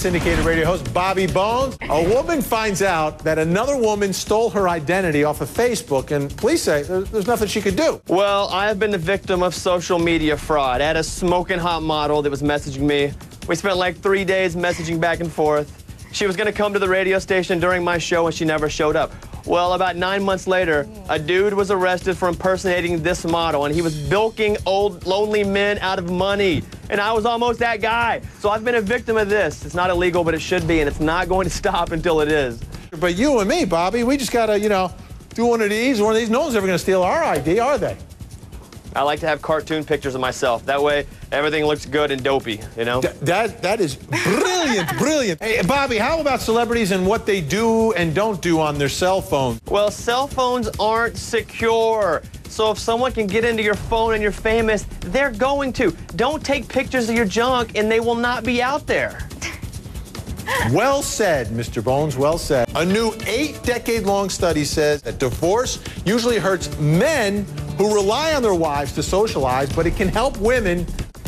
Syndicated radio host Bobby Bones. A woman finds out that another woman stole her identity off of Facebook, and police say there's nothing she could do. Well, I have been the victim of social media fraud. I had a smoking hot model that was messaging me. We spent like 3 days messaging back and forth. She was going to come to the radio station during my show, and she never showed up. Well, about 9 months later, a dude was arrested for impersonating this model, and he was bilking old, lonely men out of money. And I was almost that guy. So I've been a victim of this. It's not illegal, but it should be, and it's not going to stop until it is. But you and me, Bobby, we just got to, do one of these. No one's ever going to steal our ID, are they? I like to have cartoon pictures of myself. That way, everything looks good and dopey, you know? That is brilliant, brilliant. Hey, Bobby, how about celebrities and what they do and don't do on their cell phone? Well, cell phones aren't secure. So if someone can get into your phone and you're famous, they're going to. Don't take pictures of your junk and they will not be out there. Well said, Mr. Bones, well said. A new 8-decade-long study says that divorce usually hurts men who rely on their wives to socialize, but it can help women.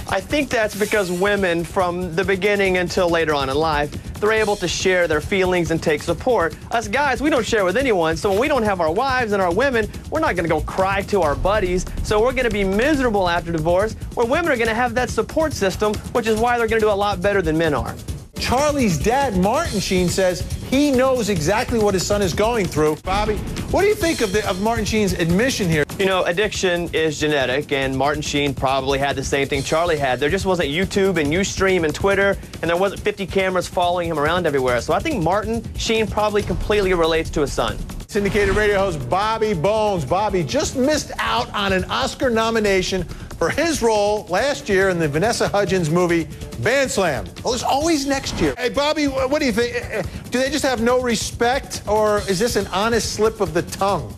I think that's because women, from the beginning until later on in life, they're able to share their feelings and take support. Us guys, we don't share with anyone, so when we don't have our wives and our women, we're not going to go cry to our buddies, so we're going to be miserable after divorce, where women are going to have that support system, which is why they're going to do a lot better than men are. Charlie's dad, Martin Sheen, says he knows exactly what his son is going through. Bobby, what do you think of Martin Sheen's admission here? You know, addiction is genetic, and Martin Sheen probably had the same thing Charlie had. There just wasn't YouTube and Ustream and Twitter, and there wasn't 50 cameras following him around everywhere. So I think Martin Sheen probably completely relates to his son. Syndicated radio host Bobby Bones. Bobby just missed out on an Oscar nomination for his role last year in the Vanessa Hudgens movie Band Slam. Well, there's always next year. Hey, Bobby, what do you think? Do they just have no respect, or is this an honest slip of the tongue?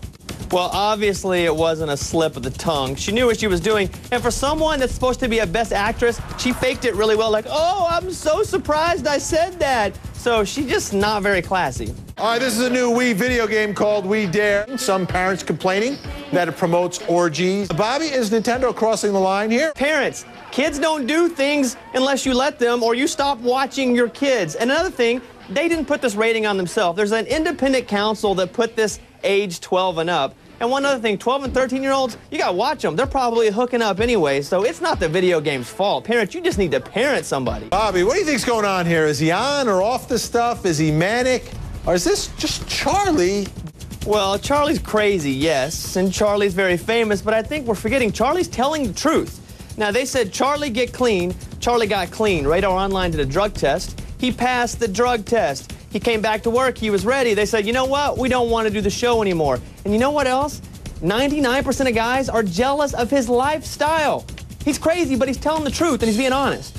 Well, obviously it wasn't a slip of the tongue. She knew what she was doing, and for someone that's supposed to be a best actress, she faked it really well, like, oh, I'm so surprised I said that. So she's just not very classy. All right, this is a new Wii video game called Wii Dare. Some parents complaining that it promotes orgies. Bobby, is Nintendo crossing the line here? Parents, kids don't do things unless you let them, or you stop watching your kids. And another thing, they didn't put this rating on themselves. There's an independent council that put this age 12 and up. And one other thing, 12 and 13-year-olds, you gotta watch them. They're probably hooking up anyway, so it's not the video game's fault. Parents, you just need to parent somebody. Bobby, what do you think's going on here? Is he on or off the stuff? Is he manic? Or is this just Charlie? Well, Charlie's crazy, yes, and Charlie's very famous, but I think we're forgetting Charlie's telling the truth. Now, they said, Charlie, get clean. Charlie got clean. Radar Online did a drug test. He passed the drug test. He came back to work. He was ready. They said, you know what? We don't want to do the show anymore. And you know what else? 99% of guys are jealous of his lifestyle. He's crazy, but he's telling the truth, and he's being honest.